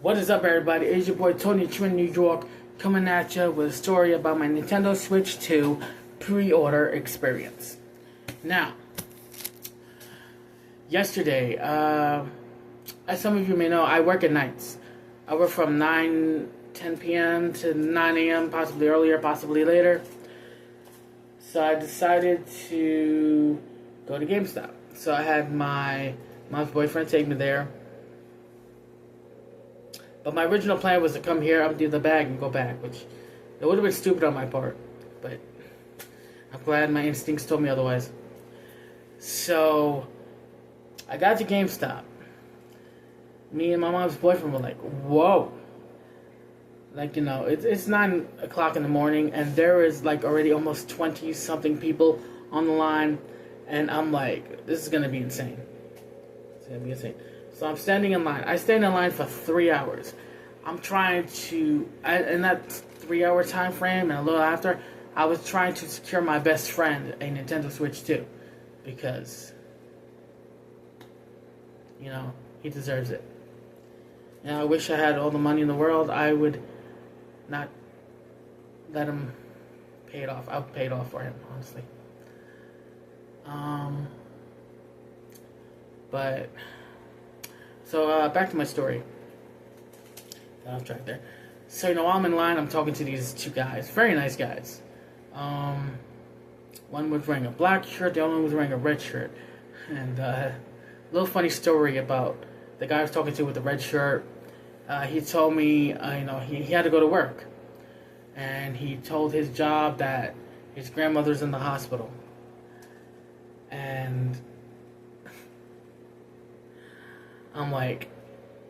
What is up, everybody? It's your boy Tony Trin, New York, coming at you with a story about my Nintendo Switch 2 pre-order experience. Now, yesterday, as some of you may know, I work at nights. I work from 10 p.m. to 9 a.m., possibly earlier, possibly later. So I decided to go to GameStop. So I had my mom's boyfriend take me there. But my original plan was to come here, empty the bag, and go back, which it would have been stupid on my part. But I'm glad my instincts told me otherwise. So I got to GameStop. Me and my mom's boyfriend were like, whoa. Like, you know, it's 9 o'clock in the morning, and there is like already almost 20-something people on the line. And I'm like, this is going to be insane. It's going to be insane. So I'm standing in line. I stayed in line for 3 hours. I'm trying to, in that 3-hour time frame and a little after, I was trying to secure my best friend a Nintendo Switch 2. Because, you know, he deserves it. And I wish I had all the money in the world. I would not let him pay it off. I would pay it off for him, honestly. But... So, back to my story. Got off track there. So, you know, while I'm in line, I'm talking to these two guys. Very nice guys. One was wearing a black shirt, the other one was wearing a red shirt. And, a little funny story about the guy I was talking to with the red shirt. He told me, you know, he had to go to work. And he told his job that his grandmother's in the hospital. And... I'm like,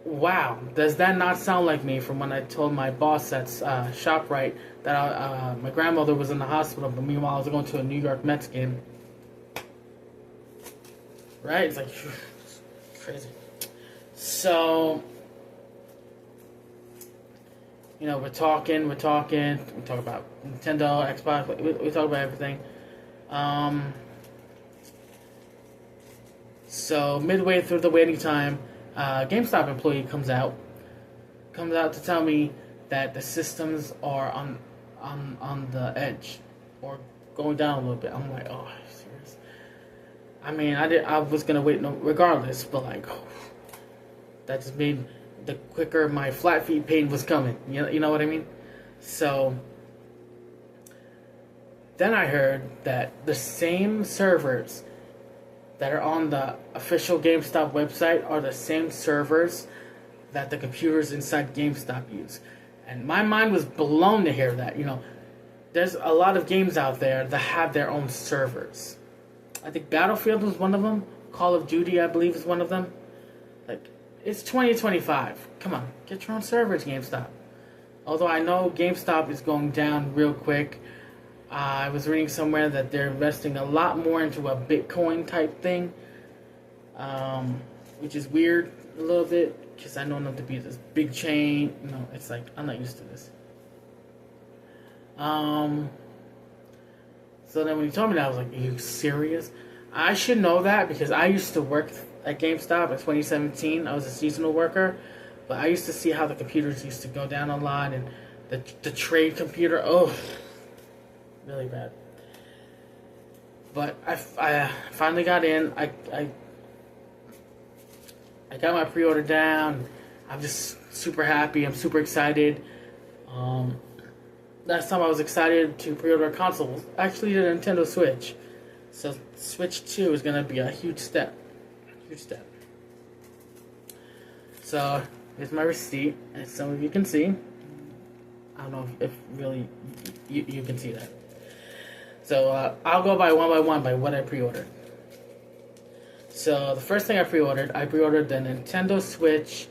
wow, does that not sound like me from when I told my boss at ShopRite that my grandmother was in the hospital, but meanwhile I was going to a New York Mets game. Right? It's like, crazy. So, you know, we talk about Nintendo, Xbox, we talk about everything. So, midway through the waiting time, GameStop employee comes out to tell me that the systems are on the edge or going down a little bit. I'm like, oh, serious? I mean, I was gonna wait regardless, but like, oh, that just made the quicker my flat feet pain was coming. You know what I mean? So then I heard that the same servers that are on the official GameStop website are the same servers that the computers inside GameStop use. And my mind was blown to hear that. You know, there's a lot of games out there that have their own servers. I think Battlefield was one of them. Call of Duty, I believe, is one of them. Like, it's 2025. Come on, get your own servers, GameStop. Although I know GameStop is going down real quick. I was reading somewhere that they're investing a lot more into a Bitcoin type thing, which is weird a little bit, because I know them to be this big chain. You know, it's like, I'm not used to this. So then when he told me that, I was like, are you serious? I should know that, because I used to work at GameStop in 2017. I was a seasonal worker, but I used to see how the computers used to go down a lot, and the trade computer, oh, really bad. But I finally got in. I got my pre-order down. I'm just super happy. I'm super excited. Last time I was excited to pre-order a console was actually the Nintendo Switch. So Switch 2 is going to be a huge step. Huge step. So here's my receipt, as some of you can see. I don't know if really you can see that. So, I'll go by one by what I pre-ordered. So, the first thing I pre-ordered the Nintendo Switch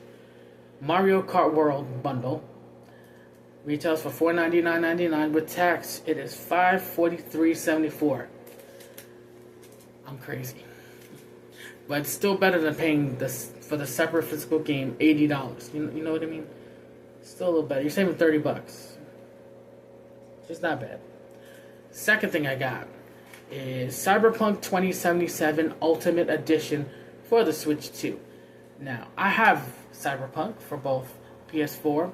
Mario Kart World bundle. Retails for $499.99. With tax, it is $543.74. I'm crazy. But it's still better than paying for the separate physical game $80. You know what I mean? Still a little better. You're saving $30. Just not bad. Second thing I got is Cyberpunk 2077 Ultimate Edition for the Switch 2. Now, I have Cyberpunk for both PS4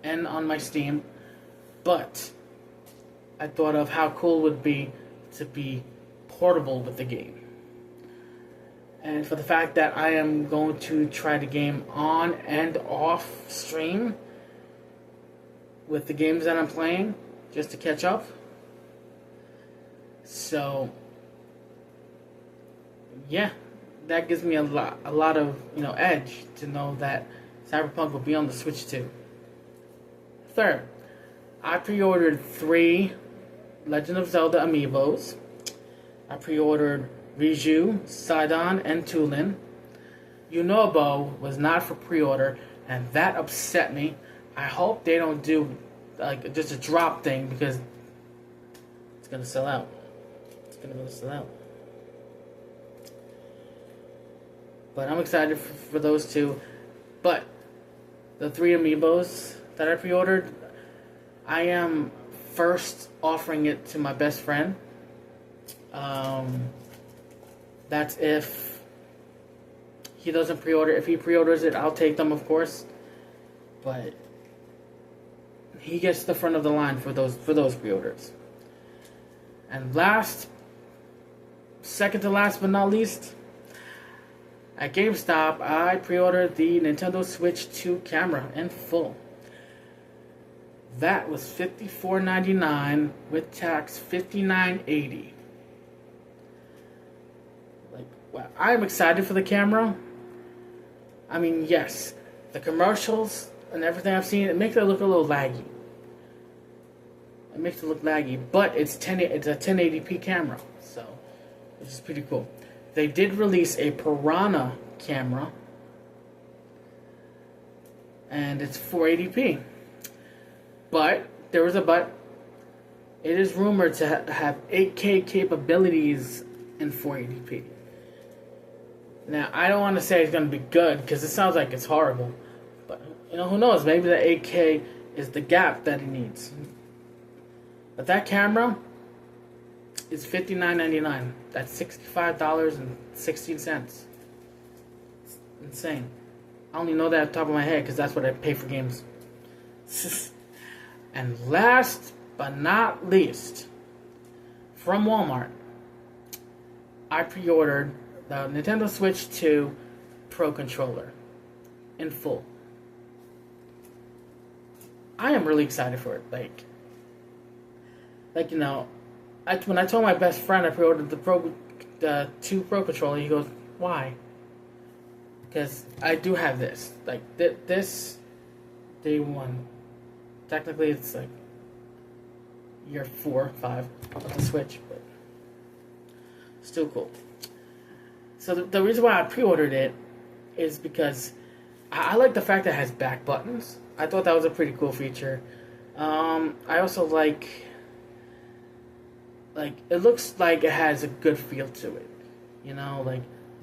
and on my Steam, but I thought of how cool it would be to be portable with the game. And for the fact that I am going to try the game on and off stream with the games that I'm playing, just to catch up. So, yeah, that gives me a lot of edge to know that Cyberpunk will be on the Switch too. Third, I pre-ordered 3 Legend of Zelda amiibos. I pre-ordered Riju, Sidon, and Tulin. Unobo was not for pre-order, and that upset me. I hope they don't do like just a drop thing, because it's gonna sell out. It's gonna really sell out. But I'm excited for those 2. But the 3 amiibos that I pre-ordered, I am first offering it to my best friend. That's if he doesn't pre-order. If he pre-orders it, I'll take them, of course. But he gets the front of the line for those pre-orders. And second to last but not least, at GameStop, I pre-ordered the Nintendo Switch 2 camera in full. That was $54.99 with tax, $59.80. Like, well, I'm excited for the camera. I mean, yes, the commercials and everything I've seen, it makes it look a little laggy. It makes it look laggy, but it's a 1080p camera, so which is pretty cool. They did release a Piranha camera, and it's 480p. But there was a but. It is rumored to have 8K capabilities in 480p. Now, I don't want to say it's going to be good, because it sounds like it's horrible. But, who knows? Maybe the 8K is the gap that it needs. But that camera is $59.99. That's $65.16. It's insane. I only know that off the top of my head, because that's what I pay for games. And last but not least, from Walmart, I pre-ordered the Nintendo Switch 2 Pro Controller in full. I am really excited for it. When I told my best friend I pre-ordered the 2 Pro Controller, he goes, "Why?" Because I do have this. This day 1. Technically, it's like year 4, 5 of the Switch, but still cool. So the reason why I pre-ordered it is because I like the fact that it has back buttons. I thought that was a pretty cool feature. I also like it looks like it has a good feel to it.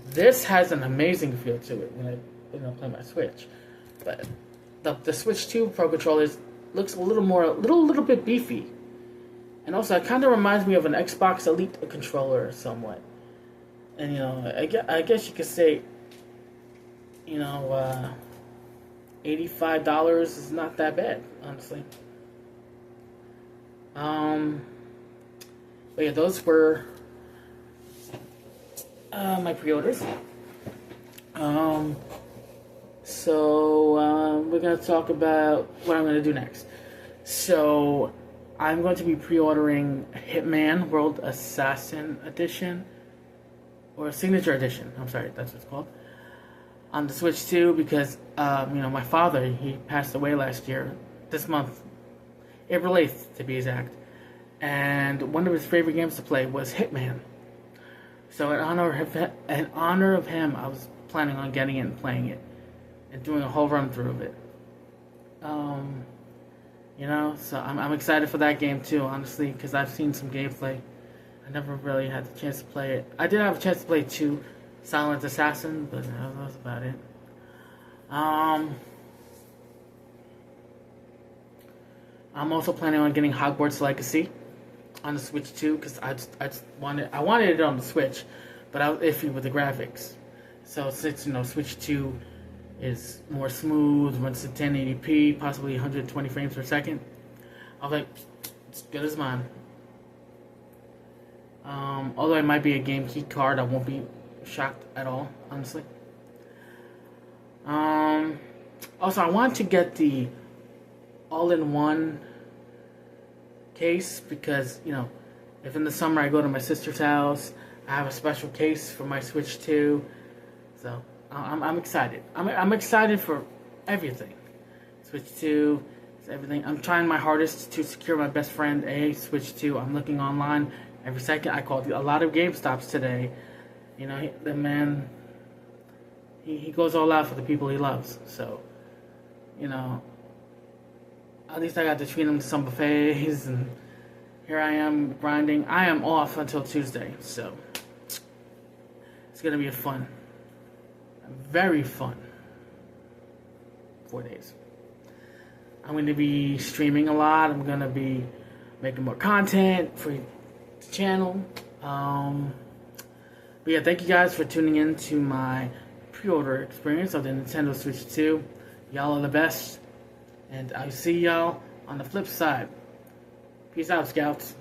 This has an amazing feel to it when I play my Switch. But the Switch 2 Pro Controllers looks a little bit beefy. And also, it kind of reminds me of an Xbox Elite controller somewhat. And, I guess you could say, $85 is not that bad, honestly. But yeah, those were my pre-orders. So we're going to talk about what I'm going to do next. So I'm going to be pre-ordering Hitman World Assassin Edition, or Signature Edition. I'm sorry, that's what it's called, on the Switch 2, because my father, he passed away last year, this month, April 8th to be exact, and one of his favorite games to play was Hitman. So in honor of him, I was planning on getting it and playing it and doing a whole run through of it. So I'm excited for that game too, honestly, because I've seen some gameplay. I never really had the chance to play it. I did have a chance to play 2 Silent Assassin, but that was about it. I'm also planning on getting Hogwarts Legacy on the Switch 2, because I wanted it on the Switch, but I was iffy with the graphics. So since Switch 2, is more smooth, runs at 1080p, possibly 120 frames per second. I was like, it's good as mine. Although it might be a game key card, I won't be shocked at all, honestly. Also, I want to get the all-in-one case because, you know, if in the summer I go to my sister's house, I have a special case for my Switch 2. So, I'm excited. I'm excited for everything. Switch 2, everything. I'm trying my hardest to secure my best friend a Switch 2. I'm looking online every second. I called a lot of GameStops today. You know, the man, he goes all out for the people he loves. So, you know, at least I got to treat him to some buffets, and here I am grinding. I am off until Tuesday, so it's going to be a fun, very fun 4 days. I'm going to be streaming a lot. I'm going to be making more content for the channel. But yeah, thank you guys for tuning in to my pre-order experience of the Nintendo Switch 2. Y'all are the best. And I'll see y'all on the flip side. Peace out, Scouts.